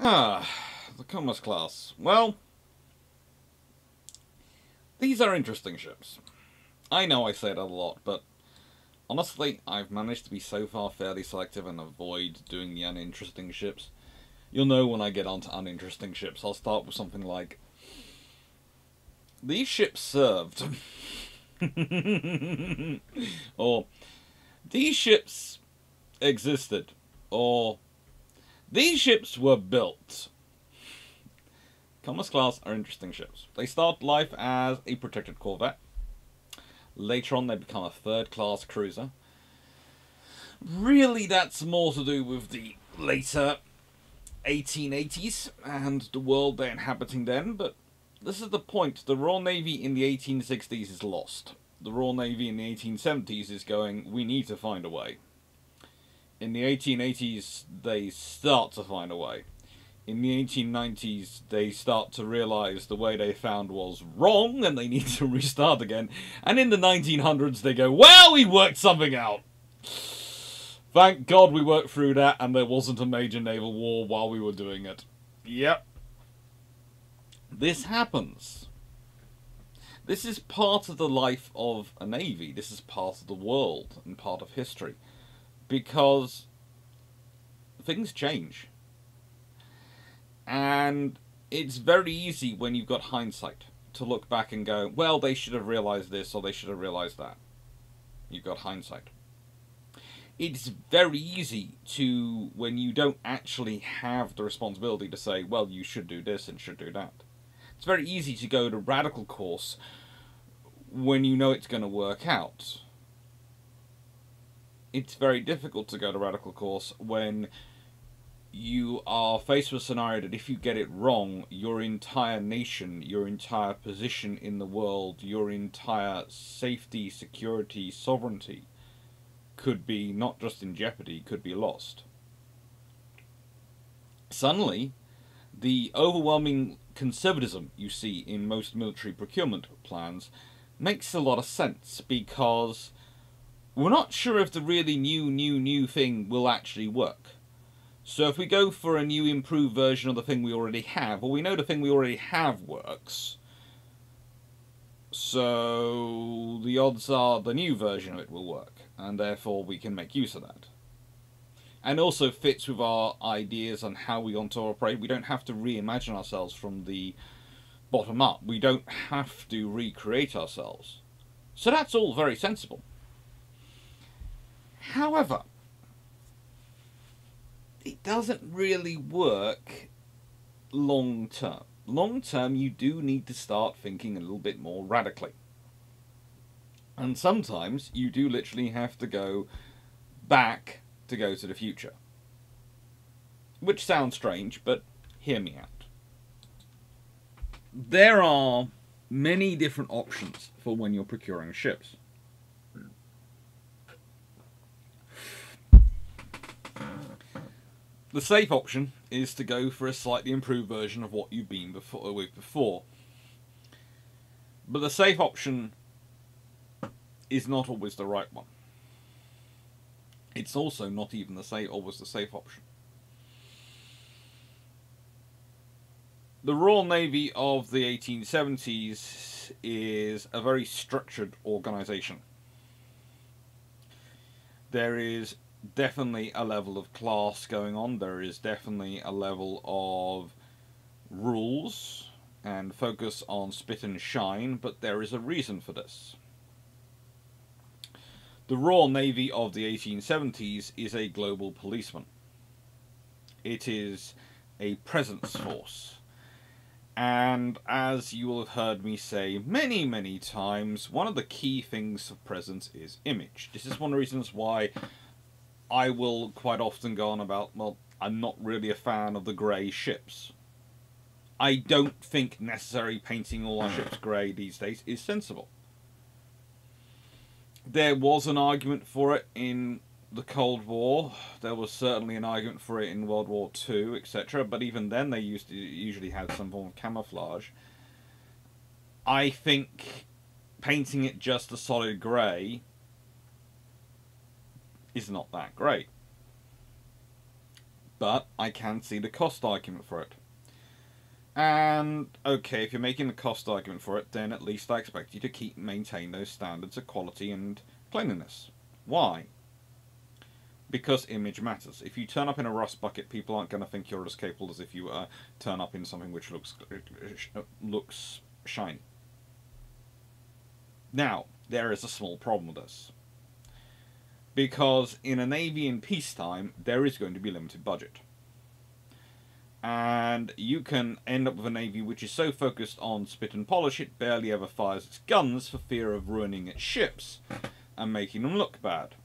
Ah, the Comus class. Well, these are interesting ships. I know I say that a lot, but honestly, I've managed to be so far fairly selective and avoid doing the uninteresting ships. You'll know when I get onto uninteresting ships. I'll start with something like, these ships served. Or, these ships existed. Or, these ships were built. Comus class are interesting ships. They start life as a protected corvette. Later on they become a third class cruiser. Really, that's more to do with the later 1880s and the world they're inhabiting then, but this is the point. The Royal Navy in the 1860s is lost. The Royal Navy in the 1870s is going, we need to find a way. In the 1880s, they start to find a way. In the 1890s, they start to realise the way they found was wrong and they need to restart again. And in the 1900s, they go, well, we worked something out. Thank God we worked through that and there wasn't a major naval war while we were doing it. Yep. This happens. This is part of the life of a navy. This is part of the world and part of history. Because things change. And it's very easy when you've got hindsight to look back and go, well, they should have realised this or they should have realised that. You've got hindsight. It's very easy to, when you don't actually have the responsibility to say, well, you should do this and should do that. It's very easy to go the radical course when you know it's going to work out. It's very difficult to go the radical course when you are faced with a scenario that if you get it wrong, your entire nation, your entire position in the world, your entire safety, security, sovereignty could be not just in jeopardy, could be lost. Suddenly, the overwhelming conservatism you see in most military procurement plans makes a lot of sense, because we're not sure if the really new thing will actually work. So if we go for a new improved version of the thing we already have, well, we know the thing we already have works. So the odds are the new version of it will work, and therefore we can make use of that. And also fits with our ideas on how we want to operate. We don't have to reimagine ourselves from the bottom up. We don't have to recreate ourselves. So that's all very sensible. However, it doesn't really work long term. Long term, you do need to start thinking a little bit more radically. And sometimes you do literally have to go back to go to the future. Which sounds strange, but hear me out. There are many different options for when you're procuring ships. The safe option is to go for a slightly improved version of what you've been with before. But the safe option is not always the right one. It's also not even always the safe option. The Royal Navy of the 1870s is a very structured organisation. There is definitely a level of class going on. There is definitely a level of rules and focus on spit and shine, but there is a reason for this. The Royal Navy of the 1870s is a global policeman. It is a presence force. And as you will have heard me say many times, one of the key things of presence is image. This is one of the reasons why I will quite often go on about, well, I'm not really a fan of the grey ships. I don't think necessarily painting all our ships grey these days is sensible. There was an argument for it in the Cold War. There was certainly an argument for it in World War II, etc. But even then they usually had some form of camouflage. I think painting it just a solid grey is not that great. But I can see the cost argument for it. And, okay, if you're making the cost argument for it, then at least I expect you to maintain those standards of quality and cleanliness. Why? Because image matters. If you turn up in a rust bucket, people aren't going to think you're as capable as if you turn up in something which looks shiny. Now, there is a small problem with this. Because in a navy in peacetime, there is going to be limited budget. And you can end up with a navy which is so focused on spit and polish it barely ever fires its guns for fear of ruining its ships and making them look bad.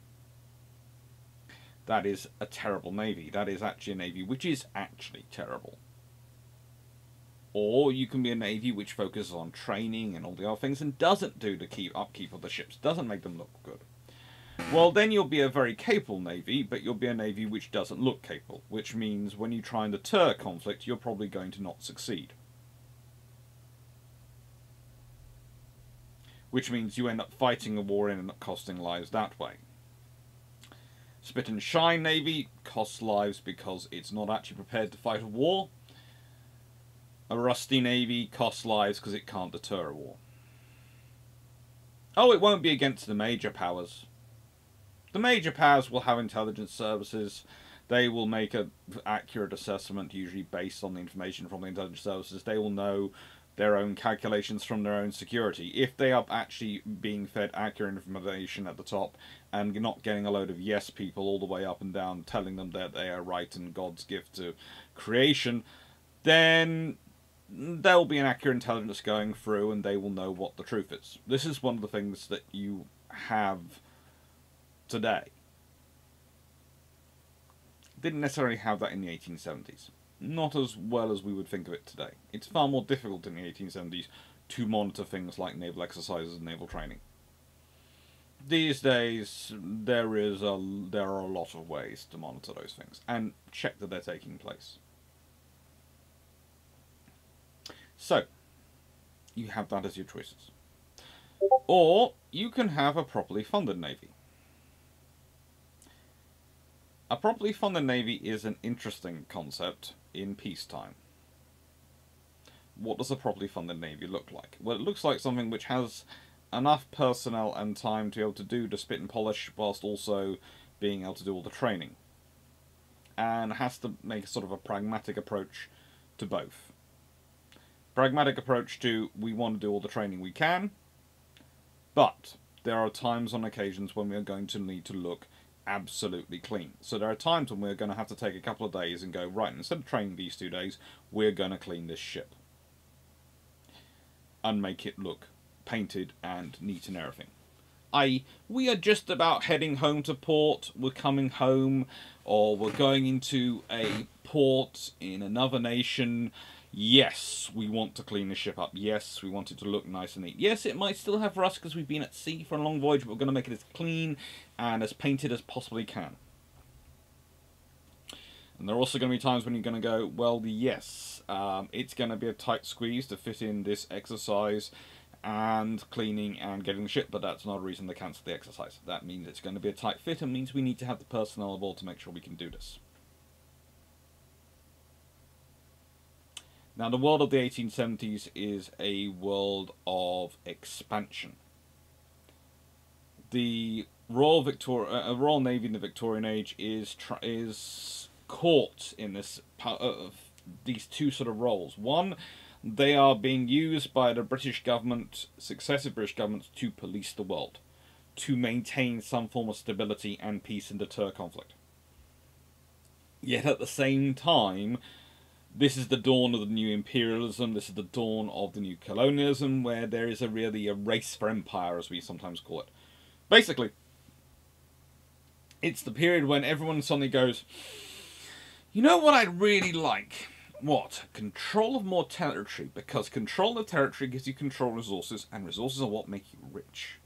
That is a terrible navy. That is actually a navy which is actually terrible. Or you can be a navy which focuses on training and all the other things and doesn't do the upkeep of the ships, doesn't make them look good. Well, then you'll be a very capable navy, but you'll be a navy which doesn't look capable, which means when you try and deter conflict, you're probably going to not succeed. Which means you end up fighting a war and end up costing lives that way. Spit and shine navy costs lives because it's not actually prepared to fight a war. A rusty navy costs lives because it can't deter a war. Oh, it won't be against the major powers. The major powers will have intelligence services. They will make an accurate assessment, usually based on the information from the intelligence services. They will know their own calculations from their own security. If they are actually being fed accurate information at the top and not getting a load of yes people all the way up and down telling them that they are right and God's gift to creation, then there will be an accurate intelligence going through and they will know what the truth is. This is one of the things that you have today. Didn't necessarily have that in the 1870s. Not as well as we would think of it today. It's far more difficult in the 1870s to monitor things like naval exercises and naval training. These days, there are a lot of ways to monitor those things and check that they're taking place. So, you have that as your choices. Or, you can have a properly funded navy. A properly funded navy is an interesting concept in peacetime. What does a properly funded navy look like? Well, it looks like something which has enough personnel and time to be able to do the spit and polish whilst also being able to do all the training. And has to make a sort of a pragmatic approach to both. Pragmatic approach to, we want to do all the training we can, but there are times on occasions when we are going to need to look absolutely clean. So there are times when we're going to have to take a couple of days and go, right, instead of training these 2 days, we're going to clean this ship. And make it look painted and neat and everything. We are just about heading home to port, we're coming home, or we're going into a port in another nation. Yes, we want to clean the ship up. Yes, we want it to look nice and neat. Yes, it might still have rust because we've been at sea for a long voyage, but we're going to make it as clean and as painted as possibly can. And there are also going to be times when you're going to go, well, yes, it's going to be a tight squeeze to fit in this exercise and cleaning and getting the ship, but that's not a reason to cancel the exercise. That means it's going to be a tight fit and means we need to have the personnel aboard to make sure we can do this. Now, the world of the 1870s is a world of expansion. The Royal Navy in the Victorian Age is caught in this these two sort of roles. One, they are being used by the British government, successive British governments, to police the world, to maintain some form of stability and peace and deter conflict. Yet at the same time, this is the dawn of the new imperialism, this is the dawn of the new colonialism, where there is really a race for empire, as we sometimes call it. Basically, it's the period when everyone suddenly goes, you know what I'd really like? What? Control of more territory, because control of territory gives you control of resources, and resources are what make you rich.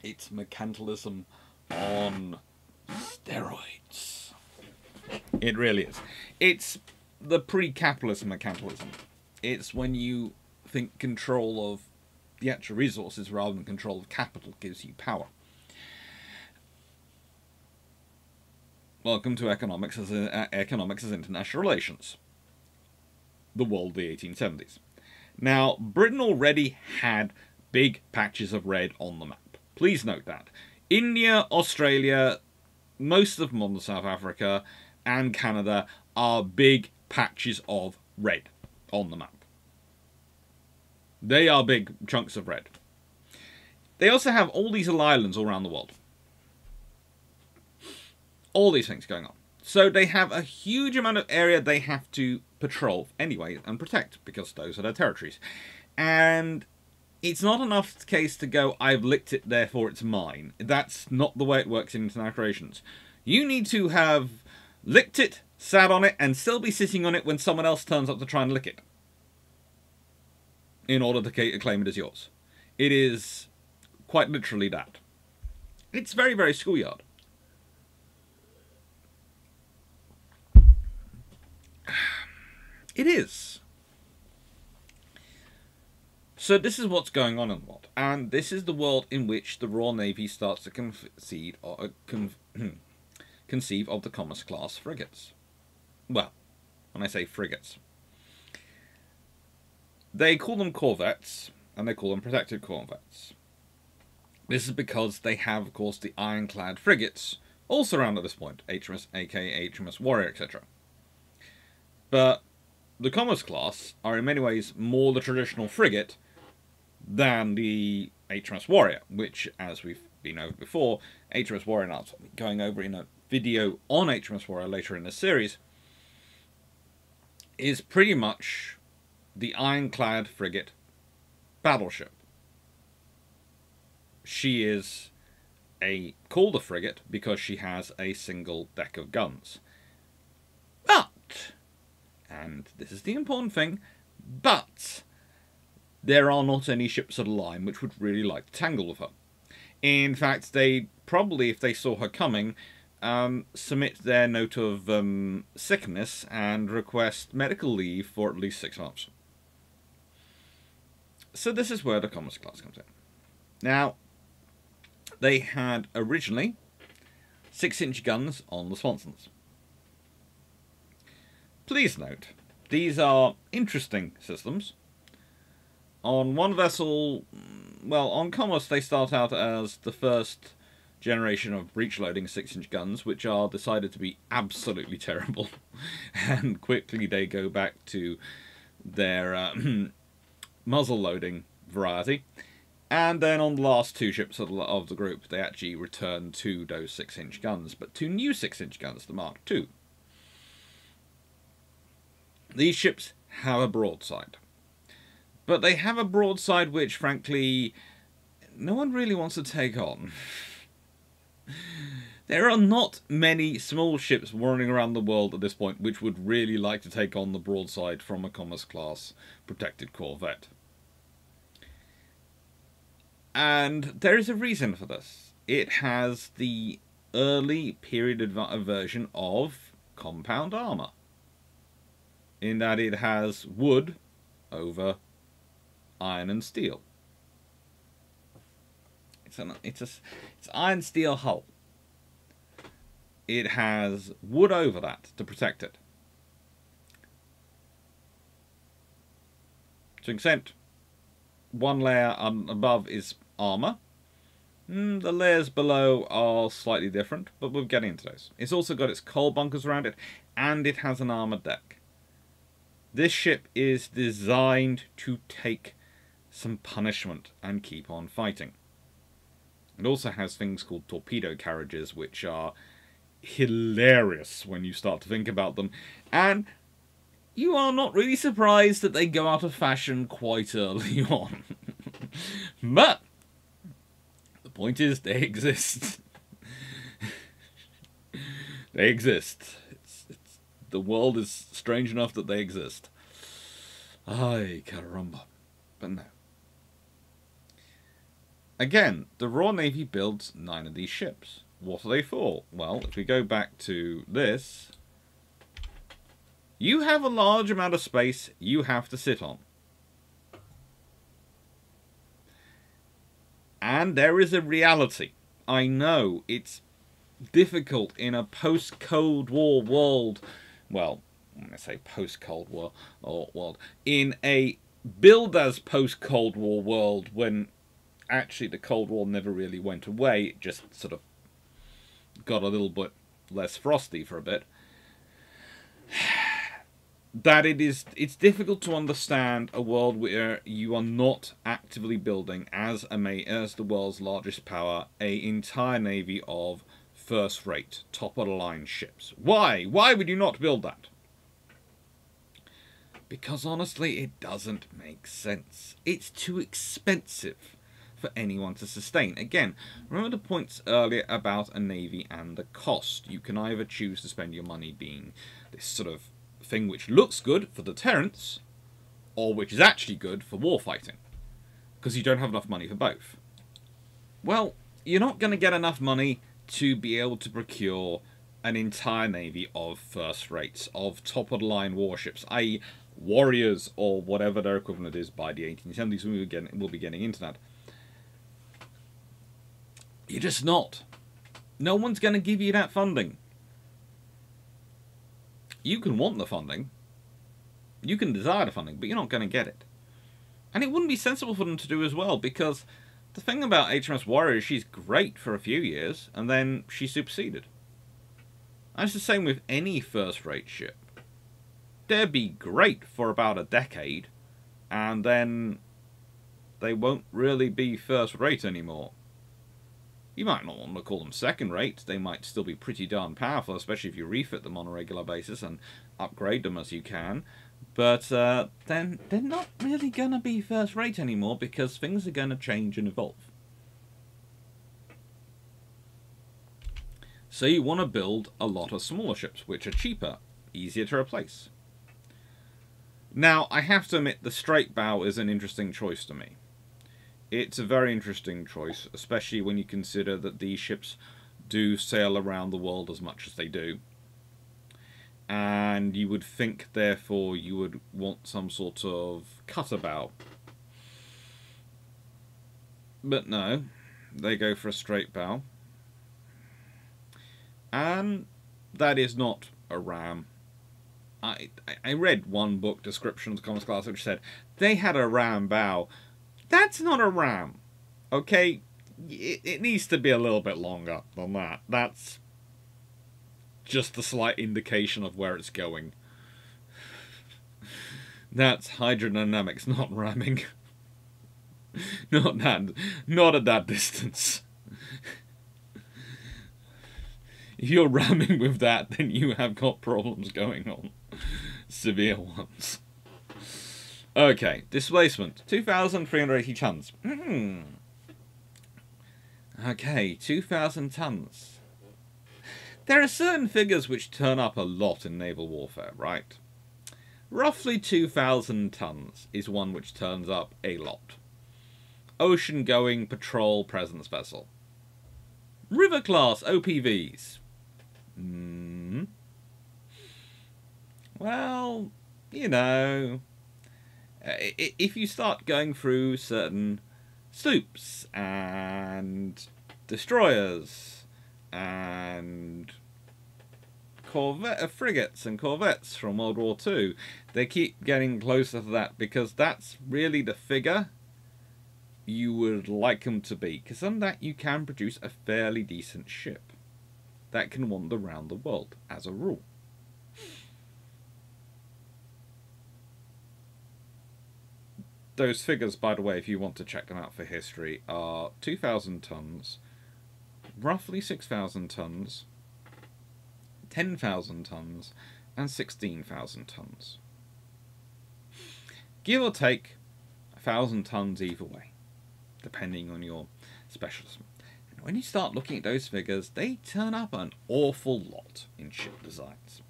It's mercantilism on steroids. It really is. It's the pre-capitalist mercantilism. It's when you think control of the actual resources rather than control of capital gives you power. Welcome to Economics as International Relations. The world of the 1870s. Now, Britain already had big patches of red on the map. Please note that. India, Australia, most of modern South Africa, and Canada are big patches of red on the map. They are big chunks of red. They also have all these little islands all around the world. All these things going on. So they have a huge amount of area they have to patrol anyway and protect, because those are their territories. And it's not enough case to go, I've licked it, therefore it's mine. That's not the way it works in international relations. You need to have licked it, sat on it, and still be sitting on it when someone else turns up to try and lick it, in order to claim it as yours. It is quite literally that. It's very, very schoolyard. It is. So this is what's going on in the world. And this is the world in which the Royal Navy starts to conceive of the Comus class frigates. Well, when I say frigates, they call them Corvettes, and they call them protected Corvettes. This is because they have, of course, the ironclad frigates also around at this point, HMS AK, HMS Warrior, etc. But the Comus class are in many ways more the traditional frigate than the HMS Warrior, which, as we've been over before, HMS Warrior, and I'll be going over in a video on HMS Warrior later in this series, is pretty much the ironclad frigate battleship. She is called a frigate because she has a single deck of guns. But, and this is the important thing, but there are not any ships of the line which would really like to tangle with her. In fact, they probably, if they saw her coming, submit their note of sickness and request medical leave for at least 6 months. So this is where the Comus class comes in. Now, they had originally 6-inch guns on the sponsons. Please note, these are interesting systems. On one vessel, well, on Comus they start out as the first generation of breech-loading 6-inch guns, which are decided to be absolutely terrible. And quickly they go back to their muzzle-loading variety. And then on the last 2 ships of the group, they actually return to those 6-inch guns, but 2 new 6-inch guns, the Mark II. These ships have a broadside. But they have a broadside which, frankly, no one really wants to take on. There are not many small ships running around the world at this point which would really like to take on the broadside from a Comus class protected corvette. And there is a reason for this. It has the early period version of compound armour, in that it has wood over iron and steel. It's iron steel hull. It has wood over that to protect it. To an extent, one layer above is armour. The layers below are slightly different, but we'll get into those. It's also got its coal bunkers around it, and it has an armoured deck. This ship is designed to take some punishment and keep on fighting. It also has things called torpedo carriages, which are hilarious when you start to think about them. And you are not really surprised that they go out of fashion quite early on. But the point is, they exist. They exist. The world is strange enough that they exist. Ay, caramba. But no. Again, the Royal Navy builds 9 of these ships. What are they for? Well, if we go back to this, you have a large amount of space you have to sit on. And there is a reality. I know it's difficult in a post-Cold War world. Well, when I say post-Cold War world, in a build as post-Cold War world, when actually the Cold War never really went away, it just sort of got a little bit less frosty for a bit. That it's difficult to understand a world where you are not actively building, as the world's largest power, an entire navy of first-rate, top-of-the-line ships. Why? Why would you not build that? Because honestly, it doesn't make sense. It's too expensive for anyone to sustain. Again, remember the points earlier about a navy and the cost. You can either choose to spend your money being this sort of thing which looks good for deterrence, or which is actually good for warfighting, because you don't have enough money for both. Well, you're not going to get enough money to be able to procure an entire navy of first rates, of top-of-the-line warships, i.e. warriors, or whatever their equivalent is by the 1870s. We'll be getting into that. You're just not. No one's going to give you that funding. You can want the funding, you can desire the funding, but you're not going to get it. And it wouldn't be sensible for them to do as well, because the thing about HMS Warrior is she's great for a few years, and then she's superseded. And it's the same with any first-rate ship. They'll be great for about a decade, and then they won't really be first-rate anymore. You might not want to call them second-rate. They might still be pretty darn powerful, especially if you refit them on a regular basis and upgrade them as you can. But then they're not really going to be first-rate anymore, because things are going to change and evolve. So you want to build a lot of smaller ships, which are cheaper, easier to replace. Now, I have to admit, the straight bow is an interesting choice to me. It's a very interesting choice, especially when you consider that these ships do sail around the world as much as they do. And you would think, therefore, you would want some sort of cutter bow. But no, they go for a straight bow. And that is not a ram. I read one book description of the Comus class which said they had a ram bow. That's not a ram, okay? It needs to be a little bit longer than that. That's just a slight indication of where it's going. That's hydrodynamics, not ramming. Not at that distance. If you're ramming with that, then you have got problems going on. Severe ones. Okay, displacement, 2,380 tons. Okay, 2,000 tons. There are certain figures which turn up a lot in naval warfare, right? Roughly 2,000 tons is one which turns up a lot. Ocean-going patrol presence vessel. River-class OPVs. Well, you know, if you start going through certain sloops and destroyers and frigates and corvettes from World War II, they keep getting closer to that, because that's really the figure you would like them to be, because on that you can produce a fairly decent ship that can wander around the world, as a rule. Those figures, by the way, if you want to check them out for history, are 2,000 tons, roughly 6,000 tons, 10,000 tons, and 16,000 tons. Give or take 1,000 tons either way, depending on your specialism. And when you start looking at those figures, they turn up an awful lot in ship designs.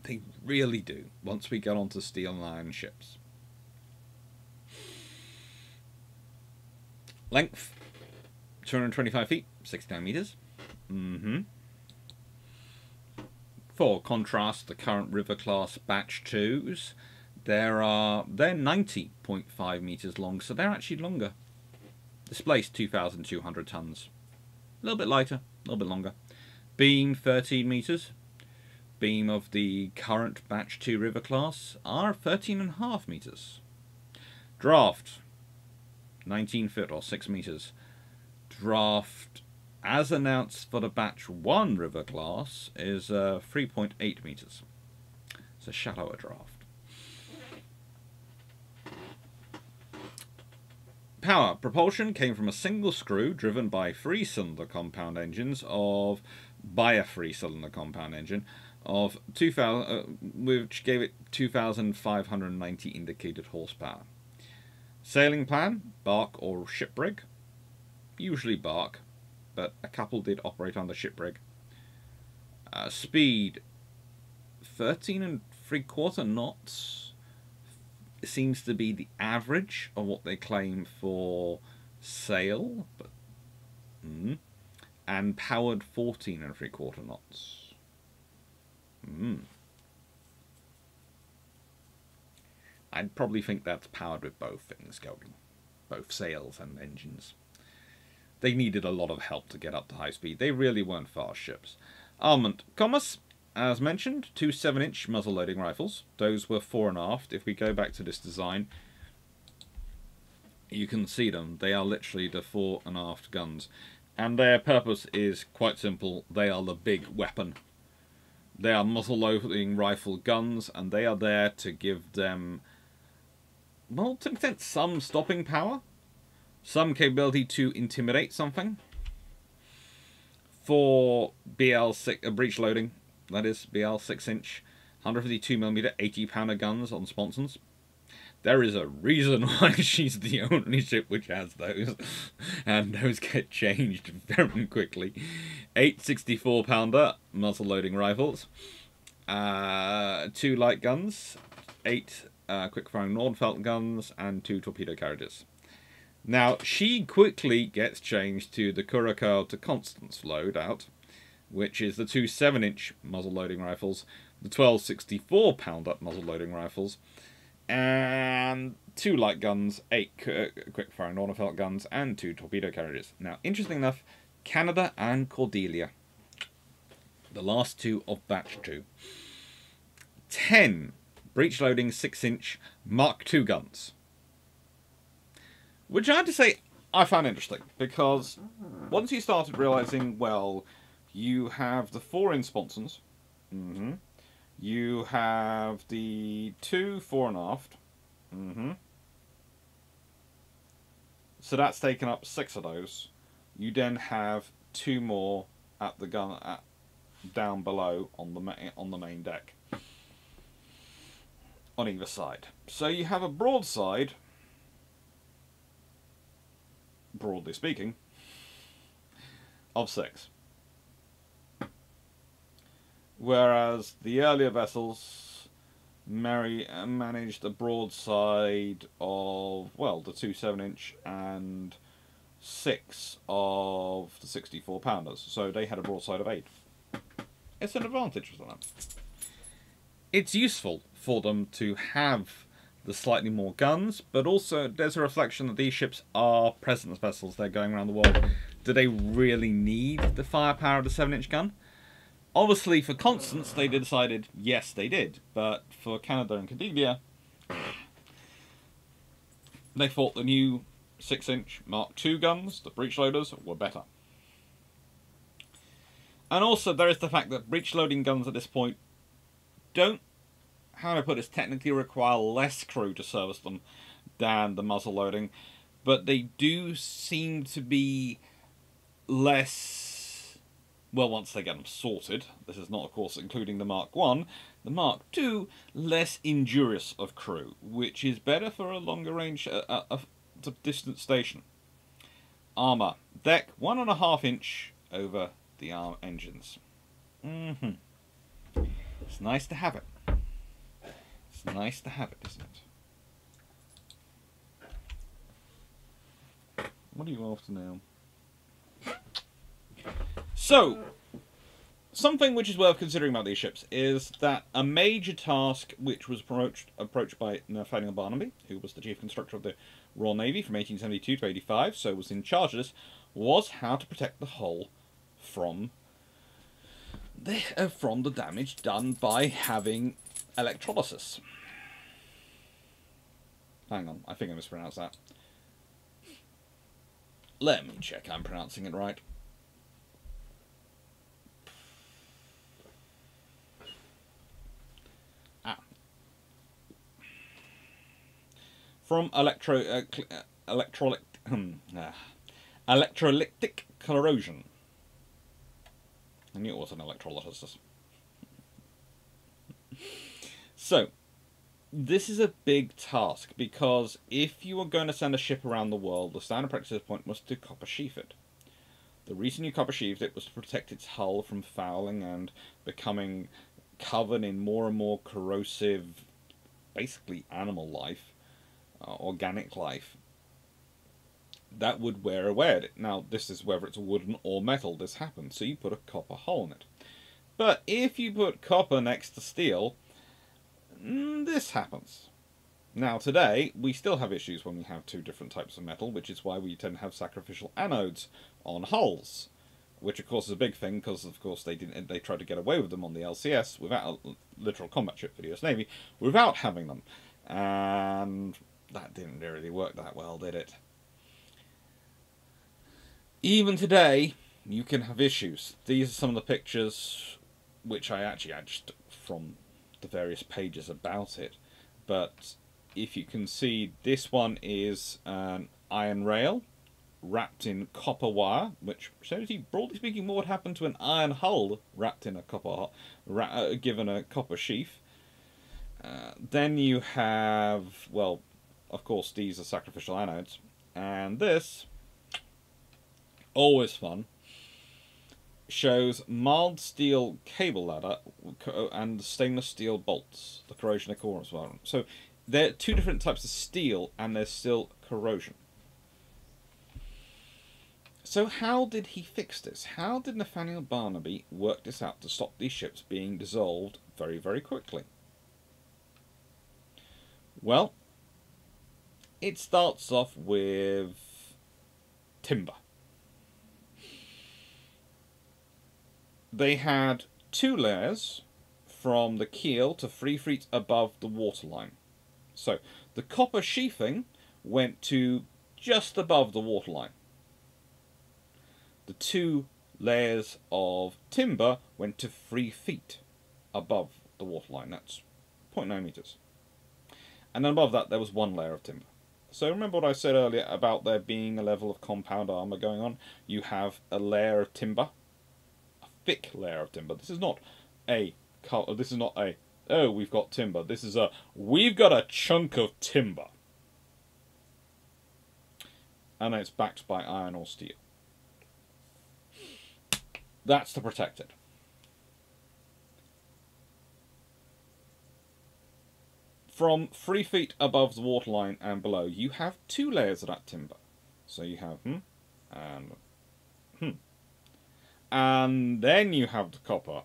They really do, once we get onto steel and iron ships. Length, 225 feet, 69 meters. For contrast, the current River class Batch 2s, they're 90.5 meters long, so they're actually longer. Displaced 2,200 tons. A little bit lighter, little bit longer. Beam 13 metres. Beam of the current Batch 2 River class are 13.5 metres. Draft 19 foot or 6 metres. Draft as announced for the Batch 1 River class is 3.8 metres. It's a shallower draft. Power. Propulsion came from a single screw driven by 3-cylinder compound engines of by a 3-cylinder compound engine of 2000, which gave it 2,590 indicated horsepower. Sailing plan: bark or ship rig. Usually bark, but a couple did operate under ship rig. Speed 13.75 knots. Seems to be the average of what they claim for sail, but and powered 14.75 knots. I'd probably think that's powered with both things going, both sails and engines. They needed a lot of help to get up to high speed. They really weren't fast ships. Armament: Comus, as mentioned, 2 7-inch muzzle-loading rifles. Those were fore and aft. If we go back to this design, you can see them. They are literally the fore and aft guns. And their purpose is quite simple. They are the big weapon. They are muzzle-loading rifle guns, and they are there to give them, well, to an extent, some stopping power. Some capability to intimidate something. For BL6 breech loading, that is BL 6-inch, 152mm 80-pounder guns on sponsons. There is a reason why she's the only ship which has those, and those get changed very quickly. 8 64-pounder muzzle-loading rifles, 2 light guns, 8 quick-firing Nordfelt guns, and 2 torpedo carriages. Now, she quickly gets changed to the Curacao to Constance loadout, which is the 2 7-inch muzzle-loading rifles, the 12 64-pounder muzzle-loading rifles, and 2 light guns, 8 quick-firing Nordfelt guns, and 2 torpedo carriages. Now, interesting enough, Canada and Cordelia, the last 2 of Batch 2. 10 breech-loading 6-inch Mark II guns. Which I have to say, I found interesting, because once you started realising, well, you have the 4 in sponsons, you have the 2 fore and aft, so that's taken up 6 of those. You then have 2 more at the gun down below on the main deck, on either side. So you have a broadside, broadly speaking, of 6. Whereas the earlier vessels managed a broadside of, well, the 2 7-inch and 6 of the 64-pounders. So they had a broadside of 8. It's an advantage for them. It's useful for them to have the slightly more guns, but also there's a reflection that these ships are presence vessels. They're going around the world. Do they really need the firepower of the 7-inch gun? Obviously, for Constance, they decided yes, they did. But for Canada and Cordelia, they thought the new 6-inch Mark II guns, the breech loaders, were better. And also, there is the fact that breech loading guns at this point don't, how do I put this, technically require less crew to service them than the muzzle loading, but they do seem to be less, well, once they get them sorted, this is not, of course, including the Mark I, the Mark II, less injurious of crew, which is better for a longer range, distance station. Armour. Deck, 1.5 inch over the arm engines. It's nice to have it. It's nice to have it, isn't it? What are you after now? So, something which is worth considering about these ships is that a major task which was approached by Nathaniel Barnaby, who was the chief constructor of the Royal Navy from 1872 to 85, so was in charge of this, was how to protect the hull from the damage done by having electrolysis. Hang on, I think I mispronounced that. Let me check I'm pronouncing it right. From electrolytic corrosion. I knew it was an electrolysis. So, this is a big task, because if you are going to send a ship around the world, the standard practice at this point was to copper sheath it. The reason you copper sheathed it was to protect its hull from fouling and becoming covered in more and more corrosive, basically animal life, organic life, that would wear away at it. Now, this is whether it's wooden or metal, this happens, so you put a copper hull in it. But if you put copper next to steel, this happens. Now, today, we still have issues when we have two different types of metal, which is why we tend to have sacrificial anodes on hulls, which of course is a big thing, because of course they tried to get away with them on the LCS without literal combat ship for the US Navy, without having them. And that didn't really work that well, did it? Even today, you can have issues. These are some of the pictures which I actually just from the various pages about it. But if you can see, this one is an iron rail wrapped in copper wire, which shows you, broadly speaking, what would happen to an iron hull wrapped in a copper, given a copper sheath. Then you have, well, of course, these are sacrificial anodes, and this, always fun, shows mild steel cable ladder and stainless steel bolts, the corrosion occurrence environment. So there are two different types of steel, and there's still corrosion. So how did he fix this? How did Nathaniel Barnaby work this out to stop these ships being dissolved very, very quickly? Well, it starts off with timber. They had two layers from the keel to 3 feet above the waterline. So the copper sheathing went to just above the waterline. The two layers of timber went to 3 feet above the waterline. That's 0.9 meters. And then above that there was one layer of timber. So remember what I said earlier about there being a level of compound armor going on? You have a layer of timber, thick layer of timber. This is not a oh, we've got timber. This is we've got a chunk of timber. And it's backed by iron or steel. That's to protect it. From 3 feet above the waterline and below, you have two layers of that timber. So you have and then you have the copper,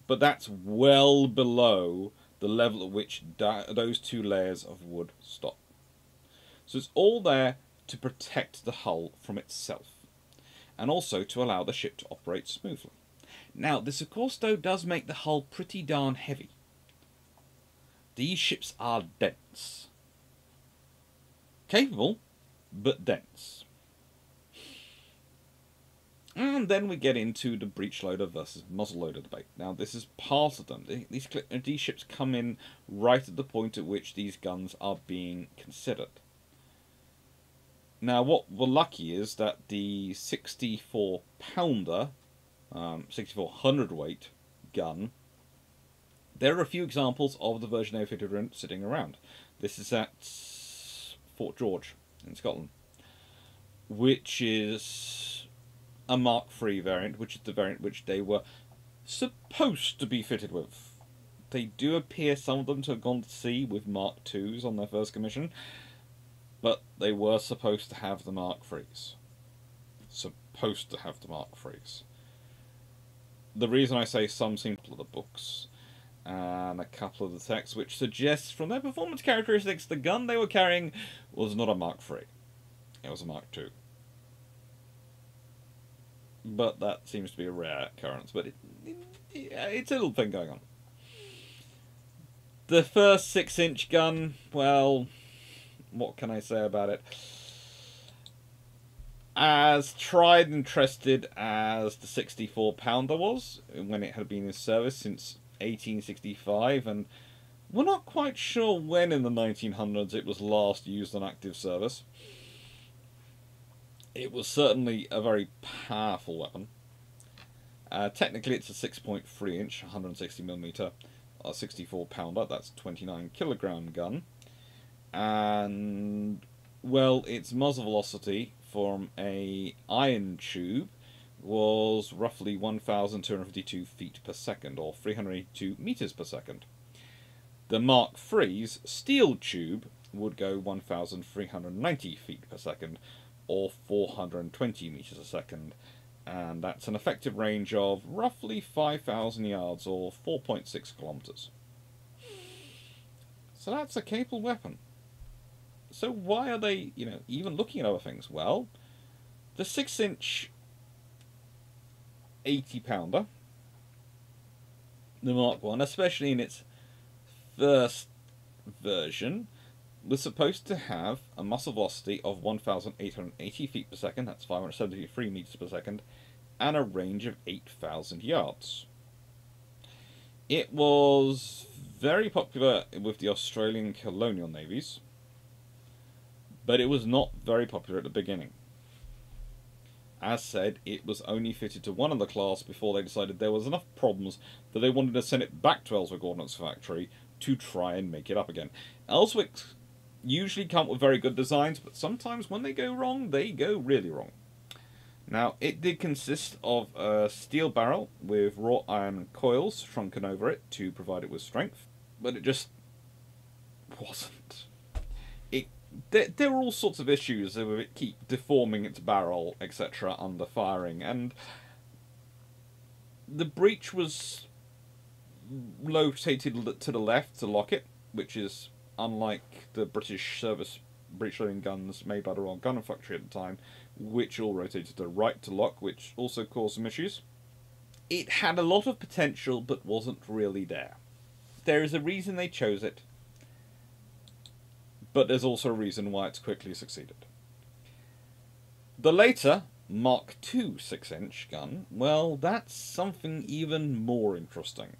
but that's well below the level at which those two layers of wood stop. So it's all there to protect the hull from itself, and also to allow the ship to operate smoothly. Now, this of course though does make the hull pretty darn heavy. These ships are dense. Capable, but dense. And then we get into the breech loader versus muzzle loader debate. Now, this is part of them. These ships come in right at the point at which these guns are being considered. Now, what we're lucky is that the 64-pounder, 64 hundredweight gun, there are a few examples of the version 050 variant sitting around. This is at Fort George in Scotland, which is a Mark III variant, which is the variant which they were supposed to be fitted with. They do appear, some of them, to have gone to sea with Mark IIs on their first commission, but they were supposed to have the Mark IIIs. Supposed to have the Mark IIIs. The reason I say some seem to the books, and a couple of the texts, which suggests from their performance characteristics the gun they were carrying was not a Mark III. It was a Mark II. but that seems to be a rare occurrence. But it's a little thing going on. The first 6-inch gun, well, what can I say about it? As tried and trusted as the 64-pounder was when it had been in service since 1865, and we're not quite sure when in the 1900s it was last used on active service. It was certainly a very powerful weapon. Technically, it's a 6.3-inch, 160mm, 64-pounder. That's 29-kilogram gun, and well, its muzzle velocity from a iron tube was roughly 1,252 feet per second, or 382 meters per second. The Mark III's steel tube would go 1,390 feet per second, or 420 meters a second, and that's an effective range of roughly 5,000 yards, or 4.6 kilometers. So that's a capable weapon. So why are they, even looking at other things? Well, the 6-inch 80-pounder, the Mark I, especially in its first version, was supposed to have a muzzle velocity of 1,880 feet per second, that's 573 meters per second, and a range of 8,000 yards. It was very popular with the Australian colonial navies, but it was not very popular at the beginning. As said, it was only fitted to one of the class before they decided there was enough problems that they wanted to send it back to Ellswick Ordnance Factory to try and make it up again. Ellswick usually come up with very good designs, but sometimes when they go wrong, they go really wrong. Now, it did consist of a steel barrel with wrought iron coils shrunken over it to provide it with strength, but it just wasn't. There were all sorts of issues with it keep deforming its barrel, etc., under firing, and the breech was located to the left to lock it, which is unlike the British service breech-loading guns made by the Royal Gun Factory at the time, which all rotated to the right to lock, which also caused some issues. It had a lot of potential, but wasn't really there. There is a reason they chose it, but there's also a reason why it's quickly succeeded. The later Mark II 6-inch gun, well, that's something even more interesting.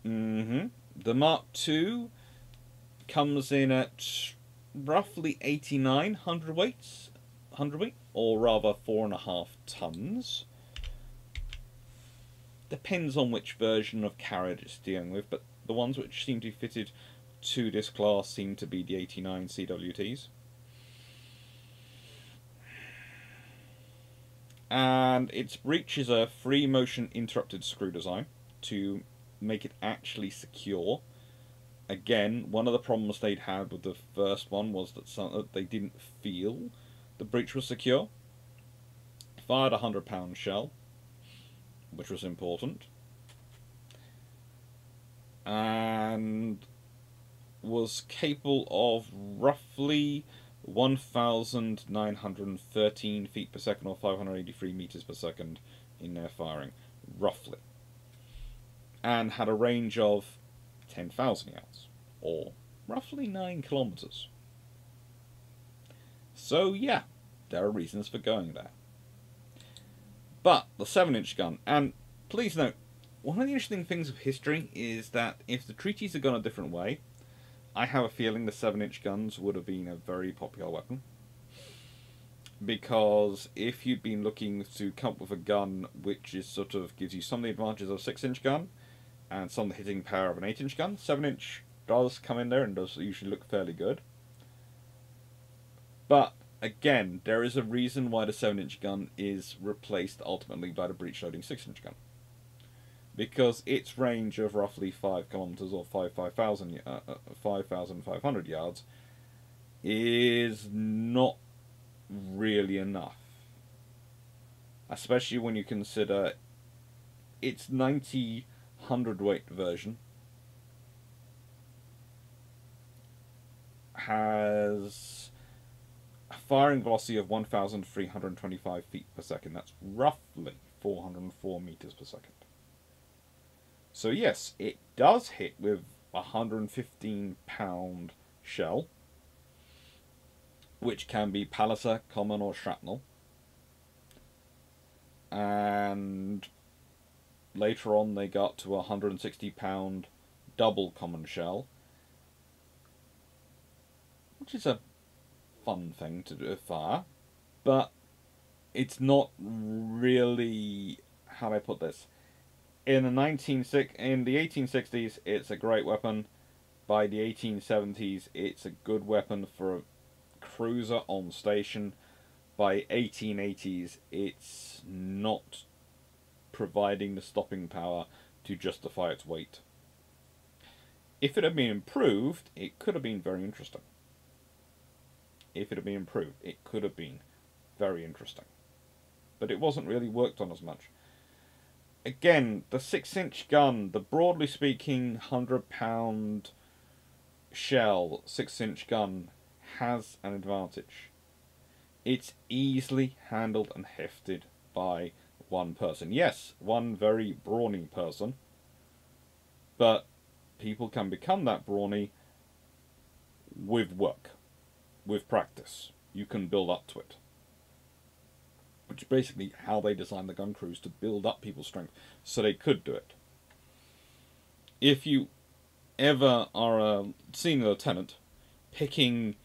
The Mark II comes in at roughly 89 hundredweight, or rather 4.5 tons. Depends on which version of carriage it's dealing with, but the ones which seem to be fitted to this class seem to be the 89 CWTs. And its breech is a free motion interrupted screw design to make it actually secure. Again, one of the problems they'd had with the first one was that they didn't feel the breech was secure. Fired a 100-pound shell, which was important, and was capable of roughly 1,913 feet per second, or 583 meters per second in their firing, roughly, and had a range of 10,000 yards, or roughly 9 kilometers. So yeah, there are reasons for going there. But the 7-inch gun, and please note, one of the interesting things of history is that if the treaties had gone a different way, I have a feeling the 7-inch guns would have been a very popular weapon. Because if you'd been looking to come up with a gun which is sort of gives you some of the advantages of a 6-inch gun and some of the hitting power of an 8-inch gun, 7-inch does come in there and does usually look fairly good. But again, there is a reason why the 7-inch gun is replaced ultimately by the breech-loading 6-inch gun. Because its range of roughly 5 kilometers, or 5,500 yards, is not really enough. Especially when you consider its 90 hundredweight version has a firing velocity of 1,325 feet per second. That's roughly 404 meters per second. So yes, it does hit with a 115-pound shell, which can be Palliser, common, or shrapnel. And later on they got to a 160-pound double common shell, which is a fun thing to fire, but it's not really, how do I put this? In the 1860s, it's a great weapon. By the 1870s, it's a good weapon for a cruiser on station. By 1880s, it's not providing the stopping power to justify its weight. If it had been improved, it could have been very interesting. If it had been improved, it could have been very interesting. But it wasn't really worked on as much. Again, the 6-inch gun, the broadly speaking 100-pound shell 6-inch gun has an advantage. It's easily handled and hefted by one person. Yes, one very brawny person, but people can become that brawny with work, with practice. You can build up to it. Which is basically how they designed the gun crews, to build up people's strength so they could do it. If you ever are a senior lieutenant picking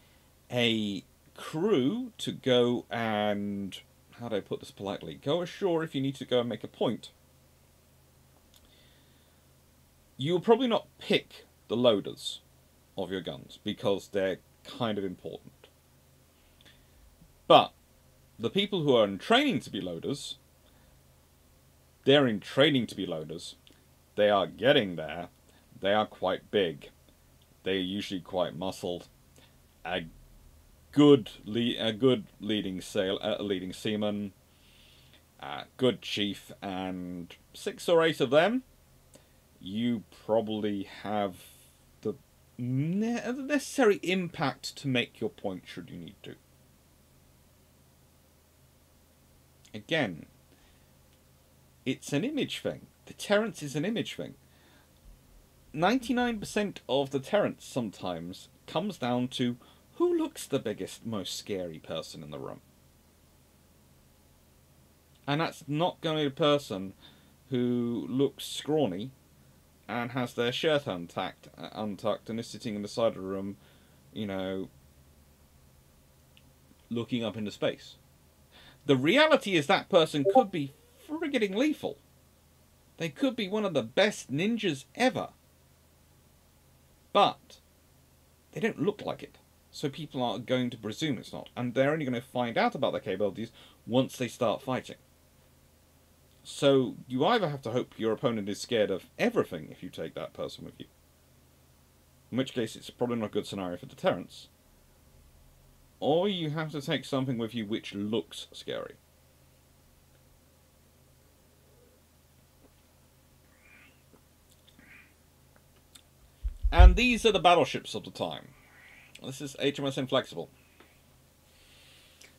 a crew to go and, how do I put this politely, go ashore if you need to go and make a point, you'll probably not pick the loaders of your guns because they're kind of important. But the people who are in training to be loaders, they're in training to be loaders. They are getting there. They are quite big. They're usually quite muscled. A good leading seaman, a good chief, and 6 or 8 of them, you probably have the necessary impact to make your point should you need to. Again, it's an image thing. Deterrence is an image thing. 99% of deterrence sometimes comes down to who looks the biggest, most scary person in the room. And that's not going to be the person who looks scrawny and has their shirt untucked and is sitting in the side of the room, you know, looking up into space. The reality is that person could be frigging lethal. They could be one of the best ninjas ever. But they don't look like it. So people are going to presume it's not. And they're only going to find out about their capabilities once they start fighting. So you either have to hope your opponent is scared of everything if you take that person with you, in which case it's probably not a good scenario for deterrence, or you have to take something with you which looks scary. And these are the battleships of the time. This is HMS Inflexible,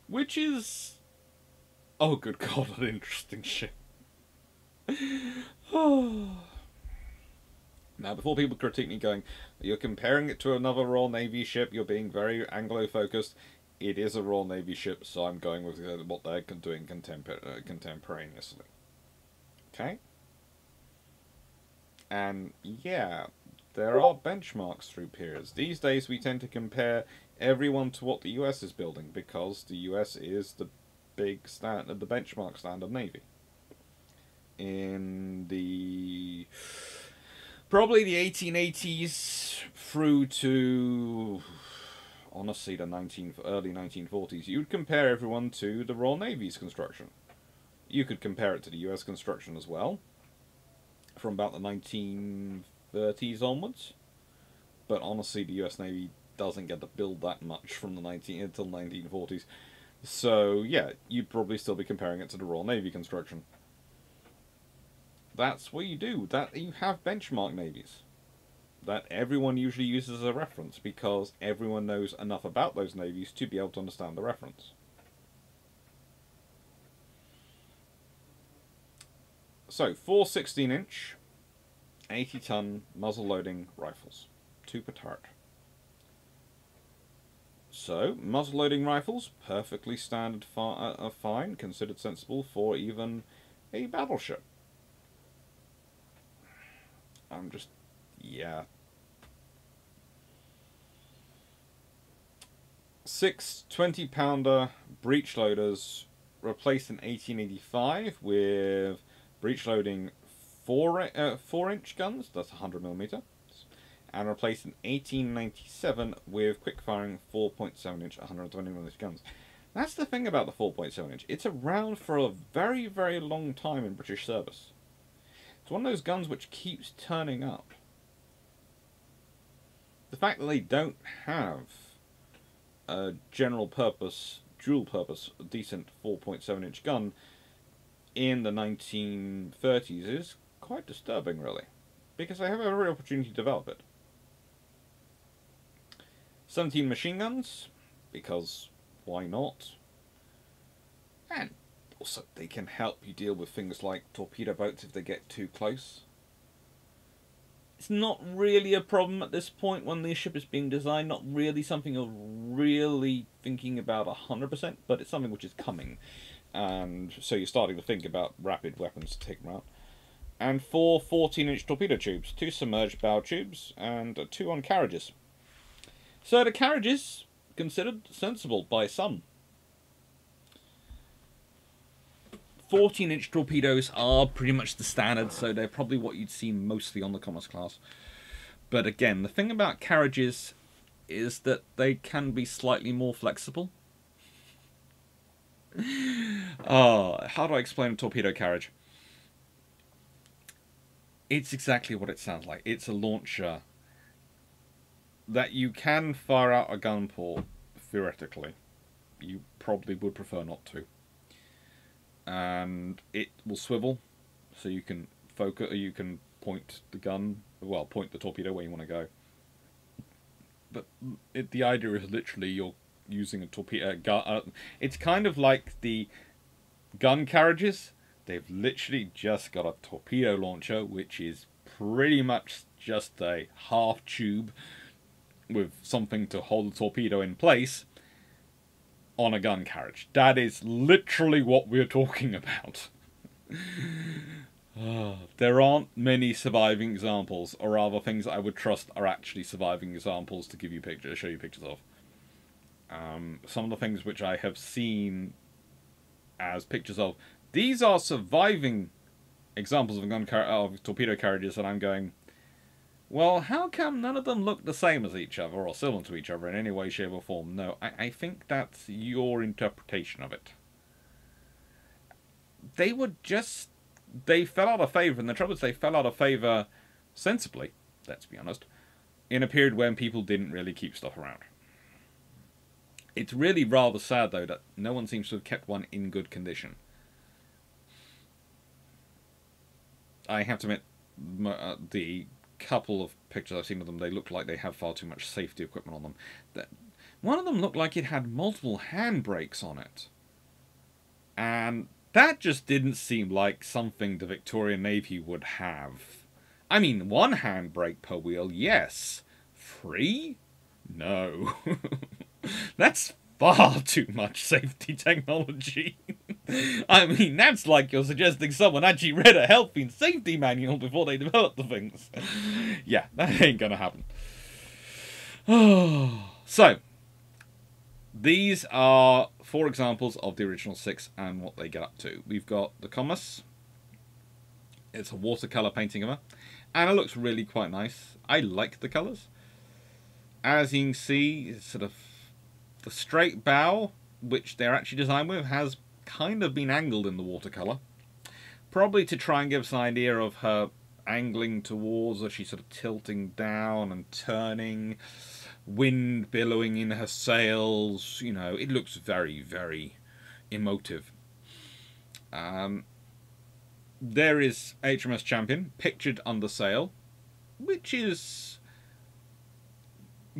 which is, oh good god, an interesting ship. Now, before people critique me going, you're comparing it to another Royal Navy ship, you're being very Anglo-focused, it is a Royal Navy ship, so I'm going with what they're doing contemporaneously. Okay? And, yeah, there are benchmarks through periods. These days we tend to compare everyone to what the US is building, because the US is the big standard, the benchmark standard Navy. In the probably the 1880s through to honestly the early 1940s, you'd compare everyone to the Royal Navy's construction. You could compare it to the US construction as well, from about the 1930s onwards. But honestly, the US Navy doesn't get to build that much from the until 1940s. So yeah, you'd probably still be comparing it to the Royal Navy construction. That's what you do. That you have benchmark navies. that everyone usually uses as a reference, because everyone knows enough about those navies to be able to understand the reference. So, 4 16-inch, 80-ton muzzle-loading rifles. 2 per turret. So, muzzle-loading rifles, perfectly standard fine, considered sensible for even a battleship. Yeah. 6 20-pounder breech loaders replaced in 1885 with breech loading 4-inch guns, that's 100mm, and replaced in 1897 with quick-firing 4.7-inch 120mm guns. That's the thing about the 4.7-inch. It's around for a very, very long time in British service. It's one of those guns which keeps turning up. The fact that they don't have a general purpose, dual purpose, decent 4.7-inch gun in the 1930s is quite disturbing, really, because they have every opportunity to develop it. 17 machine guns, because why not? And also they can help you deal with things like torpedo boats if they get too close. It's not really a problem at this point when the ship is being designed, not really something you're really thinking about 100%, but it's something which is coming. And so you're starting to think about rapid weapons to take them out. And 4 14-inch torpedo tubes, 2 submerged bow tubes, and 2 on carriages. So the carriages, considered sensible by some. 14-inch torpedoes are pretty much the standard, so they're probably what you'd see mostly on the Comus class. But again, the thing about carriages is that they can be slightly more flexible. Oh, how do I explain a torpedo carriage? It's exactly what it sounds like. It's a launcher that you can fire out a gun port, theoretically. You probably would prefer not to. And it will swivel, so you can focus, or you can point the gun, well, point the torpedo where you want to go. But the idea is literally you're using a torpedo gun. It's kind of like the gun carriages. They've literally just got a torpedo launcher, which is pretty much just a half tube with something to hold the torpedo in place on a gun carriage. That is literally what we're talking about. There aren't many surviving examples, or rather things I would trust are actually surviving examples to give you pictures, show you pictures of. Some of the things which I have seen as pictures of, these are surviving examples of torpedo carriages, and I'm going, well, how come none of them look the same as each other or similar to each other in any way, shape, or form? No, I think that's your interpretation of it. They fell out of favour, and the trouble is they fell out of favour sensibly, let's be honest, in a period when people didn't really keep stuff around. It's really rather sad, though, that no one seems to have kept one in good condition. I have to admit, the couple of pictures I've seen of them, they look like they have far too much safety equipment on them. One of them looked like it had multiple handbrakes on it. And that just didn't seem like something the Victorian Navy would have. I mean, 1 handbrake per wheel, yes. 3? No. That's far too much safety technology. I mean, that's like you're suggesting someone actually read a health and safety manual before they developed the things. Yeah, that ain't gonna happen. So, these are 4 examples of the original 6 and what they get up to. We've got the Comus. It's a watercolour painting of her, and it looks really quite nice. I like the colours. As you can see, it's sort of the straight bow, which they're actually designed with, has kind of been angled in the watercolour. Probably to try and give us an idea of her angling towards us. She's sort of tilting down and turning, wind billowing in her sails. You know, it looks very, very emotive. There is HMS Champion pictured under sail, which is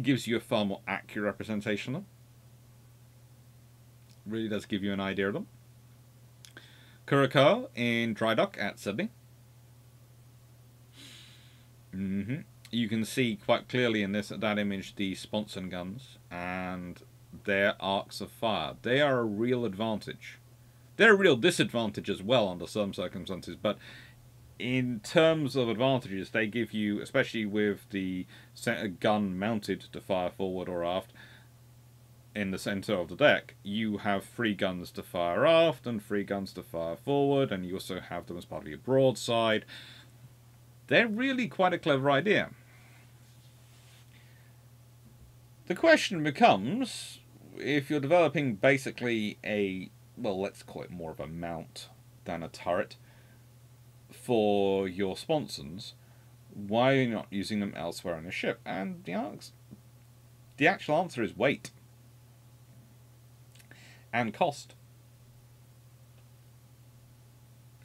gives you a far more accurate representation of them. Really does give you an idea of them. Curacao in dry dock at Sydney. You can see quite clearly in that image the sponson guns and their arcs of fire. They are a real advantage. They're a real disadvantage as well under some circumstances, but in terms of advantages, they give you, especially with the center gun mounted to fire forward or aft in the center of the deck, you have 3 guns to fire aft and 3 guns to fire forward, and you also have them as part of your broadside. They're really quite a clever idea. The question becomes, if you're developing basically a, well, let's call it more of a mount than a turret for your sponsons, why are you not using them elsewhere in a ship? And the actual answer is weight and cost.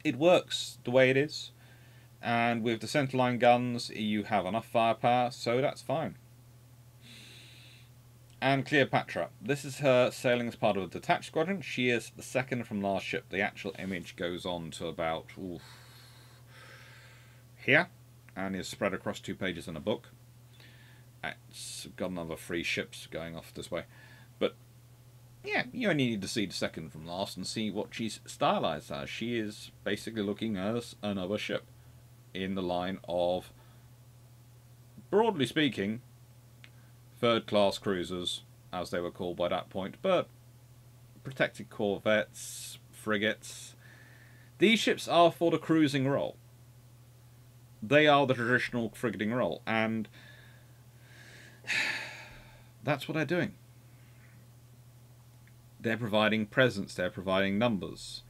It works the way it is, and with the centerline guns you have enough firepower, so that's fine. And Cleopatra, this is her sailing as part of a detached squadron. She is the second from last ship. The actual image goes on to about here, and is spread across 2 pages in a book. It's got another 3 ships going off this way, but yeah, you only need to see the second from last and see what she's stylized as. She is basically looking as another ship in the line of, broadly speaking, third-class cruisers, as they were called by that point, but protected corvettes, frigates. These ships are for the cruising role. They are the traditional frigating role, and that's what they're doing. They're providing presence, they're providing numbers,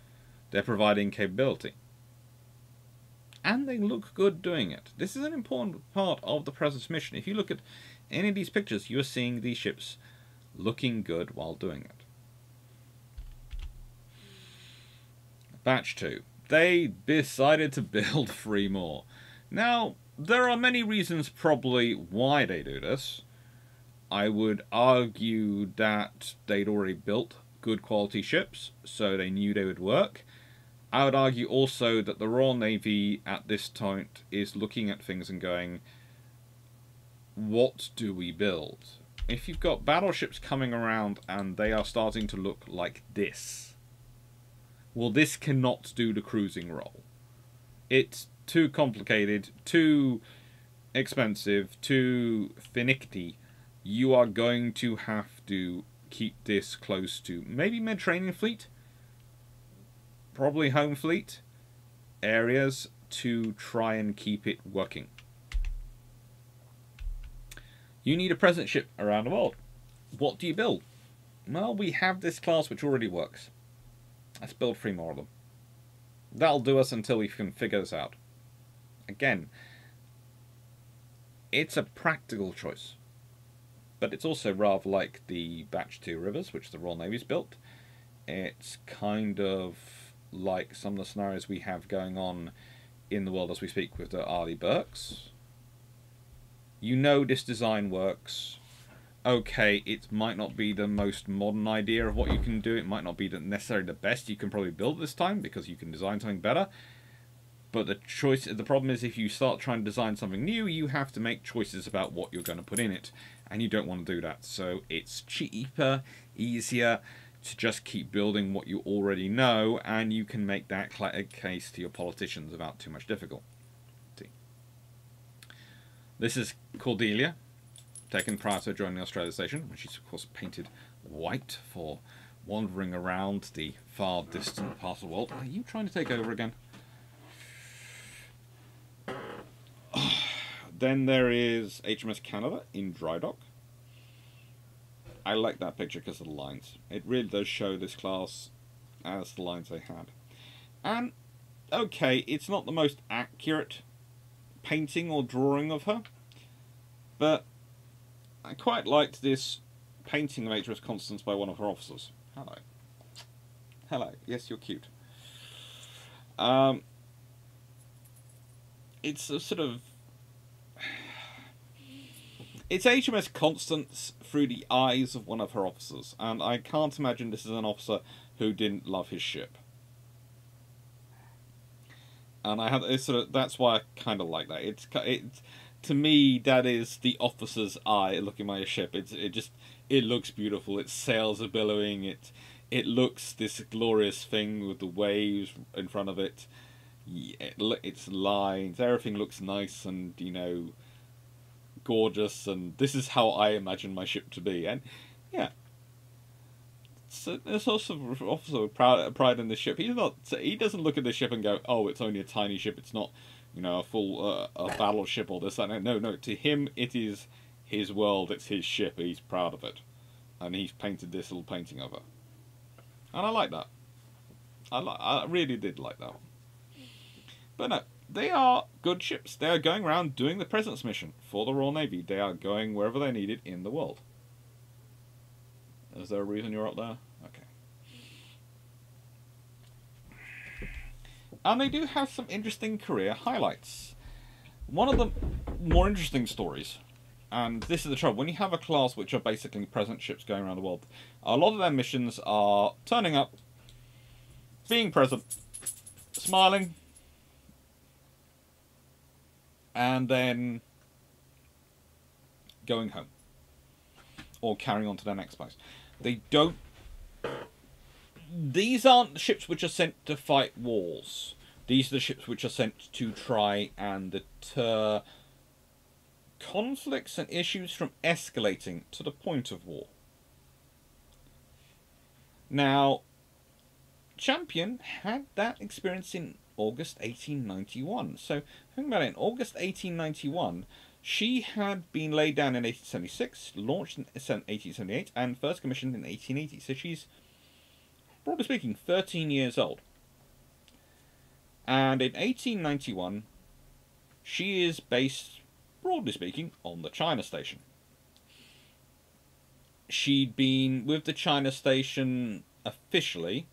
they're providing capability. And they look good doing it. This is an important part of the presence mission. If you look at any of these pictures, you're seeing these ships looking good while doing it. Batch 2. They decided to build 3 more. Now, there are many reasons probably why they do this. I would argue that they'd already built good quality ships, so they knew they would work. I would argue also that the Royal Navy at this point is looking at things and going, what do we build? If you've got battleships coming around and they are starting to look like this, well, this cannot do the cruising role. It's too complicated, too expensive, too finicky. You are going to have to keep this close to maybe Mediterranean fleet, probably home fleet areas to try and keep it working. You need a presence ship around the world. What do you build? Well, we have this class which already works. Let's build 3 more of them. That'll do us until we can figure this out. Again, it's a practical choice. But it's also rather like the Batch 2 Rivers, which the Royal Navy's built. It's kind of like some of the scenarios we have going on in the world as we speak with the Arleigh Burkes. You know this design works. Okay, it might not be the most modern idea of what you can do. It might not be necessarily the best you can probably build this time, because you can design something better. But the problem is, if you start trying to design something new, you have to make choices about what you're going to put in it. And you don't want to do that. So it's cheaper, easier to just keep building what you already know, and you can make that case to your politicians without too much difficulty. This is Cordelia, taken prior to joining the Australia station, when she's of course painted white for wandering around the far distant part of the world. Are you trying to take over again? Then there is HMS Canada in dry dock. I like that picture because of the lines. It really does show this class as the lines they had. And, okay, it's not the most accurate painting or drawing of her, but I quite liked this painting of HMS Constance by one of her officers. Hello. Hello. Yes, you're cute. It's a sort of... It's HMS Constance through the eyes of one of her officers, and I can't imagine this is an officer who didn't love his ship. And I have that's why I kind of like that. It's to me, that is the officer's eye looking at my ship. It looks beautiful. Its sails are billowing. It looks this glorious thing with the waves in front of it. Its lines, everything looks nice and gorgeous. And this is how I imagine my ship to be. And yeah, so there's also pride in the ship. He doesn't look at the ship and go, "Oh, it's only a tiny ship. It's not, a full a battleship or this that." No. To him, it is his world. It's his ship. He's proud of it, and he's painted this little painting of her. And I like that. I really did like that. But no, they are good ships. They are going around doing the President's mission for the Royal Navy. They are going wherever they need it in the world. Is there a reason you're up there? Okay. And they do have some interesting career highlights. One of the more interesting stories, and this is the trouble, when you have a class which are basically present ships going around the world, a lot of their missions are turning up, being present, smiling, and then going home. Or carrying on to their next place. These aren't ships which are sent to fight wars. These are the ships which are sent to try and deter conflicts and issues from escalating to the point of war. Now, Champion had that experience in August 1891. So, think about it, in August 1891, she had been laid down in 1876, launched in 1878, and first commissioned in 1880. So she's, broadly speaking, 13 years old. And in 1891, she is based, broadly speaking, on the China Station. She'd been with the China Station officially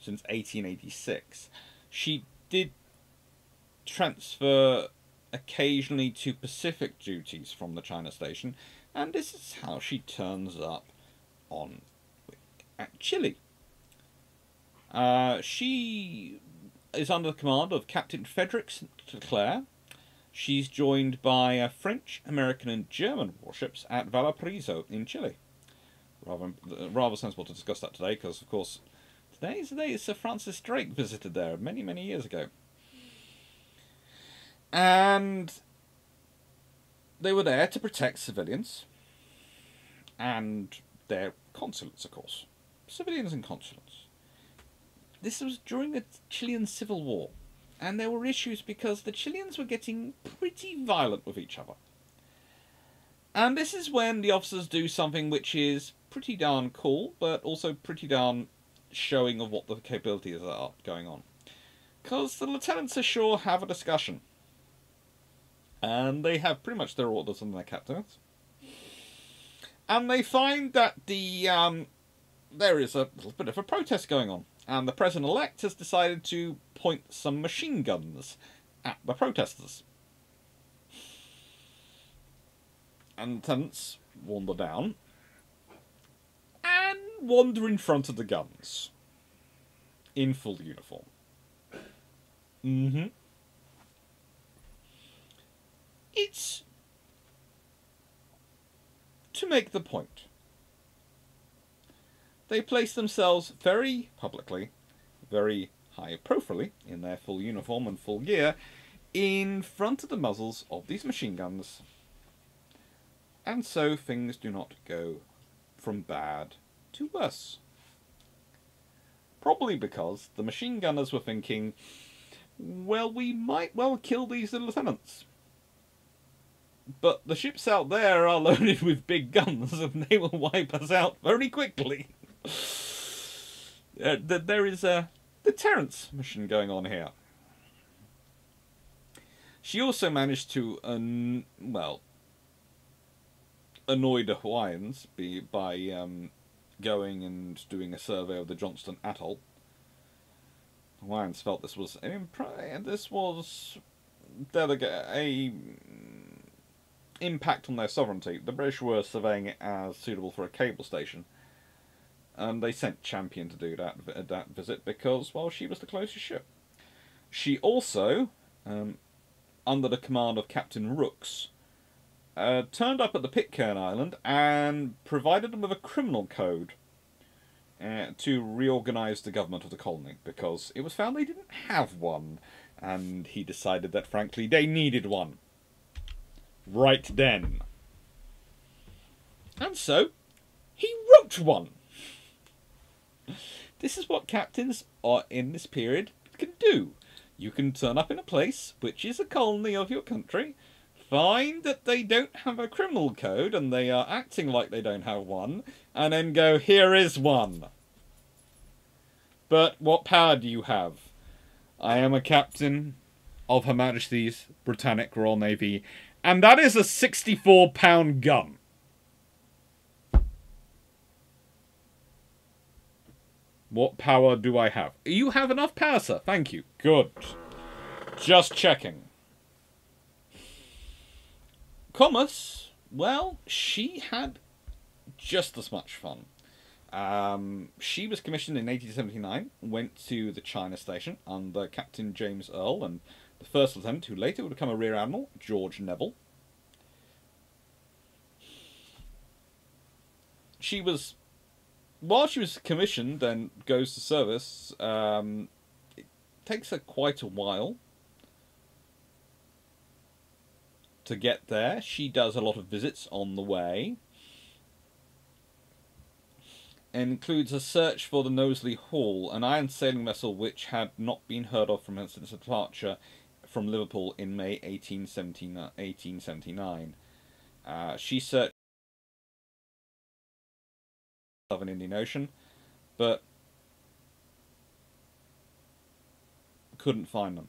since 1886. She did transfer occasionally to Pacific duties from the China Station, and this is how she turns up at Chile. She is under the command of Captain Frederick Clarke. She's joined by French, American, and German warships at Valparaiso in Chile. Rather sensible to discuss that today, because of course today Sir Francis Drake visited there many, many years ago. And they were there to protect civilians and their consulates, of course. Civilians and consulates. This was during the Chilean Civil War, and there were issues because the Chileans were getting pretty violent with each other. And this is when the officers do something which is pretty darn cool, but also pretty darn showing of what the capabilities are going on. Because the lieutenants ashore have a discussion. And they have pretty much their orders and their captains. And they find that there is a little bit of a protest going on. And the President-elect has decided to point some machine guns at the protesters. And lieutenants wander down and wander in front of the guns in full uniform. It's to make the point. They place themselves very publicly, very high profilely, in their full uniform and full gear, in front of the muzzles of these machine guns. And so things do not go from bad to worse. Probably because the machine gunners were thinking, well, we might well kill these lieutenants. But the ships out there are loaded with big guns and they will wipe us out very quickly. There is a deterrence mission going on here. She also managed to, annoy the Hawaiians by going and doing a survey of the Johnston Atoll. The Hawaiians felt this was impact on their sovereignty, the British were surveying it as suitable for a cable station. And they sent Champion to do that visit because, well, she was the closest ship. She also, under the command of Captain Rooks, turned up at the Pitcairn Island and provided them with a criminal code to reorganise the government of the colony, because it was found they didn't have one, and he decided that, frankly, they needed one. Right then. And so, he wrote one. This is what captains are in this period can do. You can turn up in a place which is a colony of your country, find that they don't have a criminal code and they are acting like they don't have one, and then go, here is one. But what power do you have? I am a captain of Her Majesty's Britannic Royal Navy, and that is a 64-pound gun. What power do I have? You have enough power, sir. Thank you. Good. Just checking. Comus, well, she had just as much fun. She was commissioned in 1879, went to the China Station under Captain James Earl and the first lieutenant, who later would become a rear admiral, George Naval. While she was commissioned and goes to service, it takes her quite a while to get there. She does a lot of visits on the way, and includes a search for the Knowsley Hall, an iron sailing vessel which had not been heard of from since departure from Liverpool in May 1879. She searched the Southern Indian Ocean, but couldn't find them.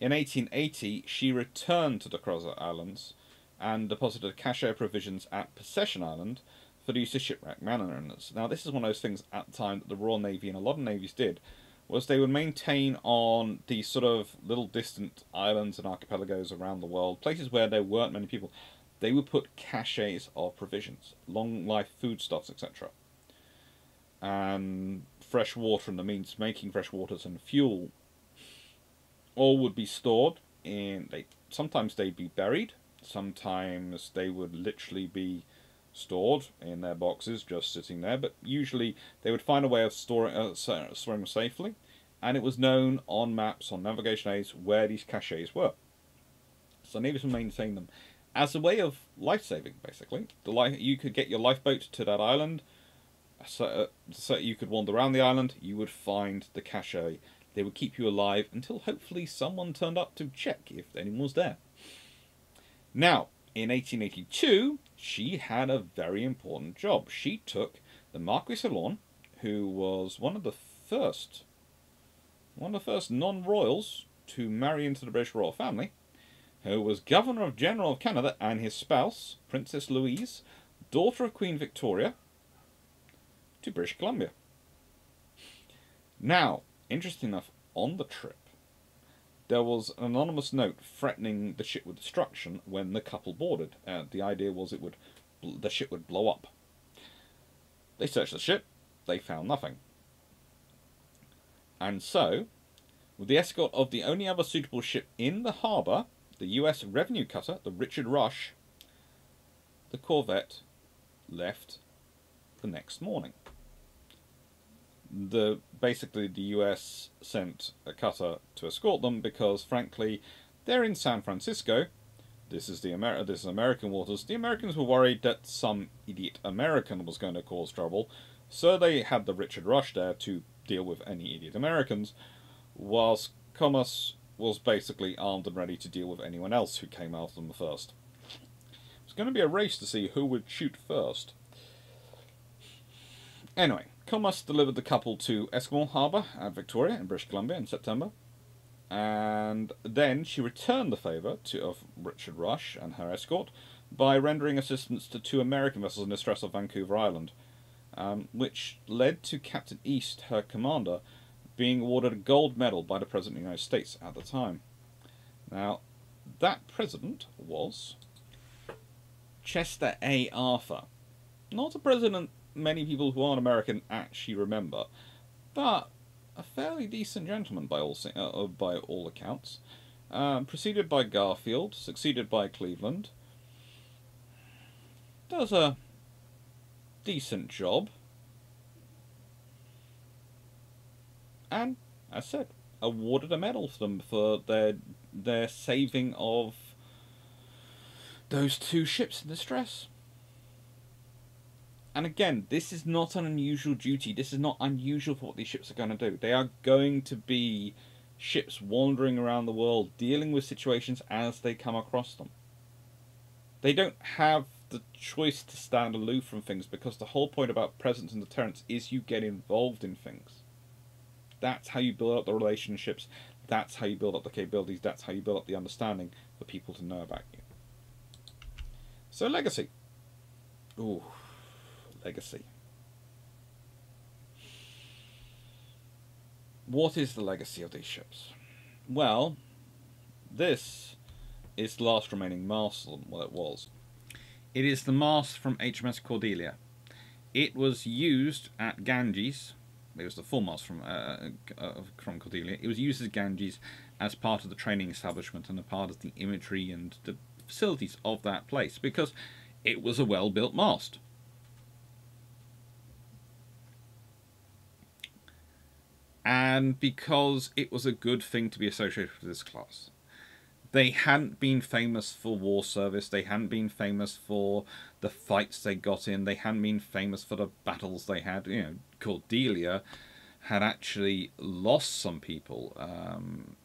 In 1880, she returned to the Crozet Islands and deposited a cache of provisions at Possession Island for the use of shipwrecked mariners. Now, this is one of those things at the time that the Royal Navy and a lot of navies did, was they would maintain on these sort of little distant islands and archipelagos around the world, places where there weren't many people, they would put caches of provisions, long-life foodstuffs, etc. And fresh water and the means of making fresh waters and fuel all would be stored in, sometimes they'd be buried, sometimes they would literally be stored in their boxes, just sitting there, but usually they would find a way of storing them safely, and it was known on maps, on navigation aids, where these caches were. So navies would maintain them as a way of life-saving, basically. You could get your lifeboat to that island, so you could wander around the island, you would find the cache. They would keep you alive until hopefully someone turned up to check if anyone was there. Now, in 1882, she had a very important job. She took the Marquis of Lorne, who was one of the first non-royals to marry into the British royal family, who was Governor-General of Canada, and his spouse, Princess Louise, daughter of Queen Victoria, to British Columbia. Now, interesting enough, on the trip, there was an anonymous note threatening the ship with destruction when the couple boarded. The idea was the ship would blow up. They searched the ship, they found nothing. And so, with the escort of the only other suitable ship in the harbour, the US revenue cutter, the Richard Rush, the Corvette left the next morning. Basically the US sent a cutter to escort them because, frankly, they're in San Francisco. This is American waters. The Americans were worried that some idiot American was going to cause trouble, so they had the Richard Rush there to deal with any idiot Americans, whilst Comus was basically armed and ready to deal with anyone else who came after them first. It was going to be a race to see who would shoot first. Anyway, Comus delivered the couple to Eskimo Harbour at Victoria in British Columbia in September, and then she returned the favour of Richard Rush and her escort by rendering assistance to 2 American vessels in distress off Vancouver Island, which led to Captain East, her commander, being awarded a gold medal by the President of the United States at the time. Now, that president was Chester A. Arthur. Not a president many people who aren't American actually remember, but a fairly decent gentleman by all accounts. Preceded by Garfield, succeeded by Cleveland. Does a decent job. And, as I said, awarded a medal for them for their saving of those two ships in distress. And again, this is not an unusual duty. This is not unusual for what these ships are going to do. They are going to be ships wandering around the world, dealing with situations as they come across them. They don't have the choice to stand aloof from things, because the whole point about presence and deterrence is you get involved in things. That's how you build up the relationships. That's how you build up the capabilities. That's how you build up the understanding for people to know about you. So, legacy. Ooh, legacy. What is the legacy of these ships? Well, this is the last remaining mast of them. Well, it was. It is the mast from HMS Cordelia. It was used at Ganges. It was the foremast from Cordelia. It was used as Ganges as part of the training establishment and a part of the imagery and the facilities of that place, because it was a well-built mast. And because it was a good thing to be associated with this class. They hadn't been famous for war service. They hadn't been famous for the fights they got in. They hadn't been famous for the battles they had. You know, Cordelia had actually lost some people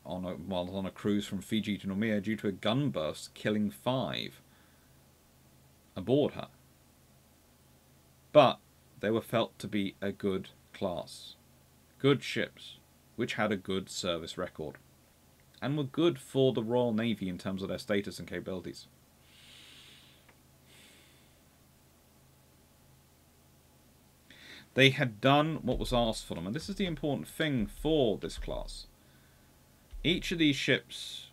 while on a cruise from Fiji to Noumea due to a gunburst, killing 5 aboard her. But they were felt to be a good class. Good ships, which had a good service record, and were good for the Royal Navy in terms of their status and capabilities. They had done what was asked for them, and this is the important thing for this class. Each of these ships,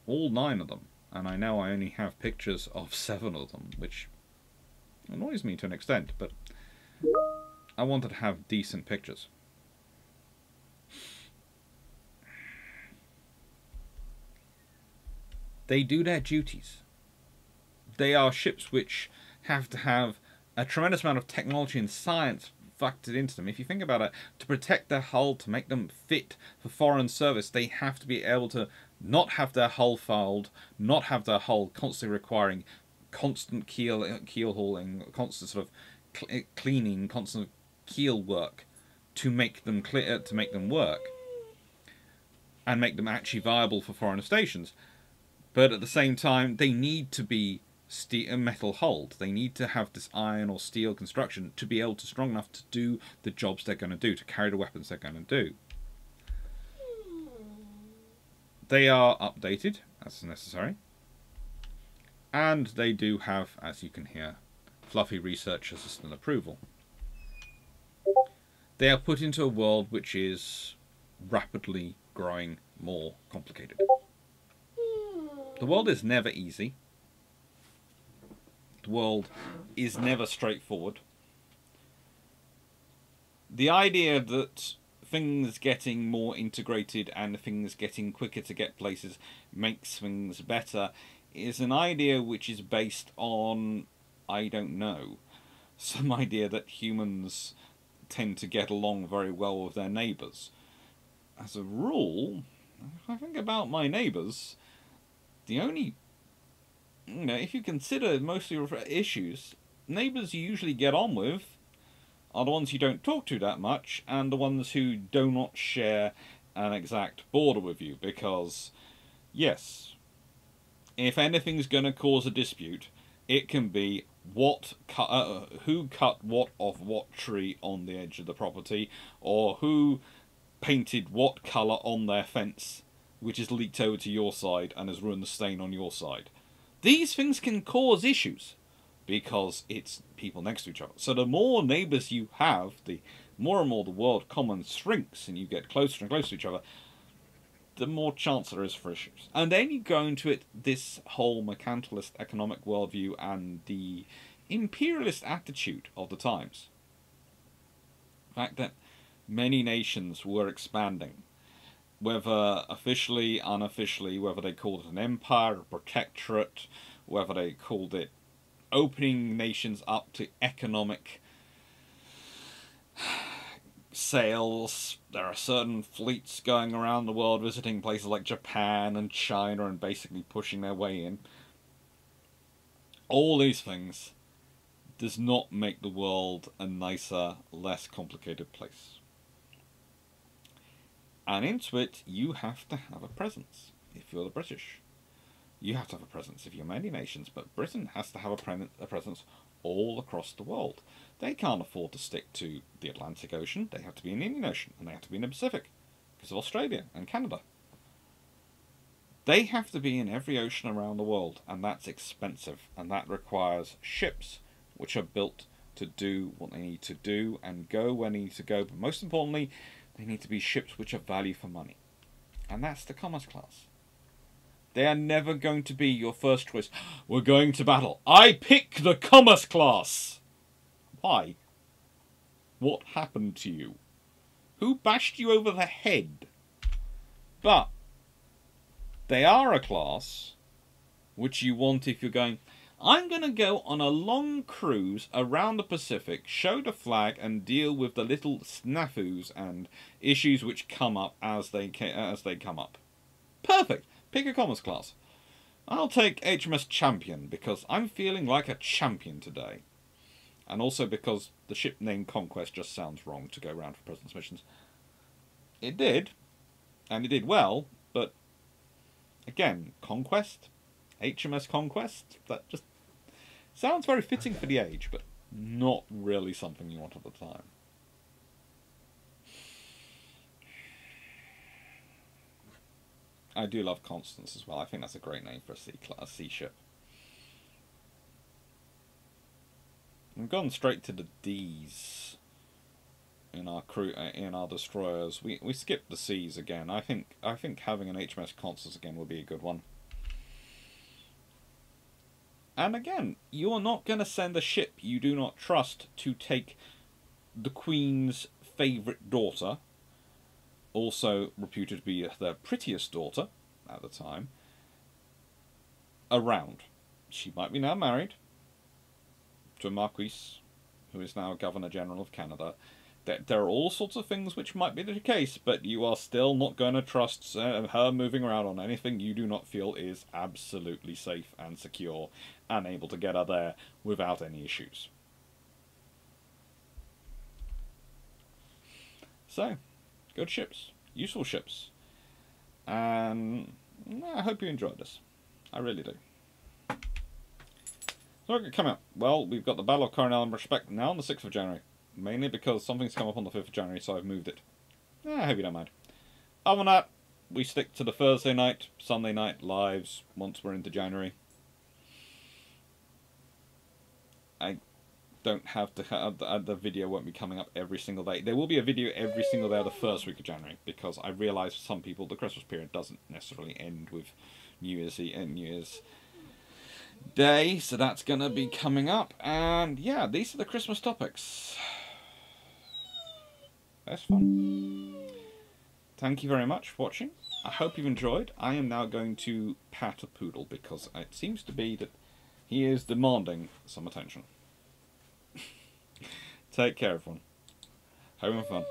all 9 of them, and I know I only have pictures of 7 of them, which annoys me to an extent, but I wanted to have decent pictures. They do their duties. They are ships which have to have a tremendous amount of technology and science factored into them. If you think about it, to protect their hull, to make them fit for foreign service, they have to be able to not have their hull fouled, not have their hull constantly requiring constant keel hauling, constant sort of cleaning, constant keel work to make them clear, to make them work, and make them actually viable for foreign stations. But at the same time, they need to be metal hulled. They need to have this iron or steel construction to be able to strong enough to do the jobs they're going to do, to carry the weapons they're going to do. They are updated as necessary, and they do have, as you can hear, fluffy research assistant approval. They are put into a world which is rapidly growing more complicated. The world is never easy. The world is never straightforward. The idea that things getting more integrated and things getting quicker to get places makes things better is an idea which is based on, I don't know, some idea that humans tend to get along very well with their neighbours. As a rule, if I think about my neighbours, the only, if you consider mostly issues, neighbours you usually get on with are the ones you don't talk to that much, and the ones who do not share an exact border with you, because, yes, if anything's going to cause a dispute, it can be who cut what off what tree on the edge of the property, or who painted what colour on their fence, which has leaked over to your side and has ruined the stain on your side. These things can cause issues because it's people next to each other. So the more neighbours you have, the more and more the world common shrinks and you get closer and closer to each other. the more chance there is for issues. And then you go into it, this whole mercantilist economic worldview and the imperialist attitude of the times. The fact that many nations were expanding, whether officially, unofficially, whether they called it an empire, a protectorate, whether they called it opening nations up to economic sales. There are certain fleets going around the world visiting places like Japan and China and basically pushing their way in. All these things does not make the world a nicer, less complicated place. And into it, you have to have a presence if you're the British. You have to have a presence if you're many nations, but Britain has to have a presence all across the world. They can't afford to stick to the Atlantic Ocean. They have to be in the Indian Ocean, and they have to be in the Pacific, because of Australia and Canada. They have to be in every ocean around the world, and that's expensive, and that requires ships, which are built to do what they need to do and go where they need to go, but most importantly, they need to be ships which are value for money. And that's the Comus class. They are never going to be your first choice. We're going to battle. I pick the Comus class! Why? What happened to you? Who bashed you over the head? But they are a class which you want if you're going, I'm going to go on a long cruise around the Pacific, show the flag, and deal with the little snafus and issues which come up as they come up. Perfect. Pick a Comus class. I'll take HMS Champion because I'm feeling like a champion today. And also because the ship name Conquest just sounds wrong to go around for President's missions. It did, and it did well, but again, Conquest? HMS Conquest? That just sounds very fitting for the age, but not really something you want at the time. I do love Constance as well. I think that's a great name for a sea ship. We've gone straight to the D's in our destroyers. We skipped the C's again. I think having an HMS Constance again would be a good one. And again, you are not going to send a ship you do not trust to take the Queen's favourite daughter, also reputed to be their prettiest daughter at the time, around. She might be now married to a Marquis, who is now Governor General of Canada. There are all sorts of things which might be the case, but you are still not going to trust her moving around on anything you do not feel is absolutely safe and secure and able to get her there without any issues. So, good ships. Useful ships. And I hope you enjoyed this. I really do. So what could come out? Well, we've got the Battle of Coronel and Respect now on the 6th of January. Mainly because something's come up on the 5th of January, so I've moved it. I hope you don't mind. Other than that, we stick to the Thursday night, Sunday night lives once we're into January. I don't have to have the video won't be coming up every single day. There will be a video every single day of the first week of January, because I realise for some people the Christmas period doesn't necessarily end with New Year's Eve and New Year's Day, so that's going to be coming up. And yeah, these are the Christmas topics. That's fun. Thank you very much for watching. I hope you've enjoyed. I am now going to pat a poodle because it seems to be that he is demanding some attention. Take care, everyone. Having fun.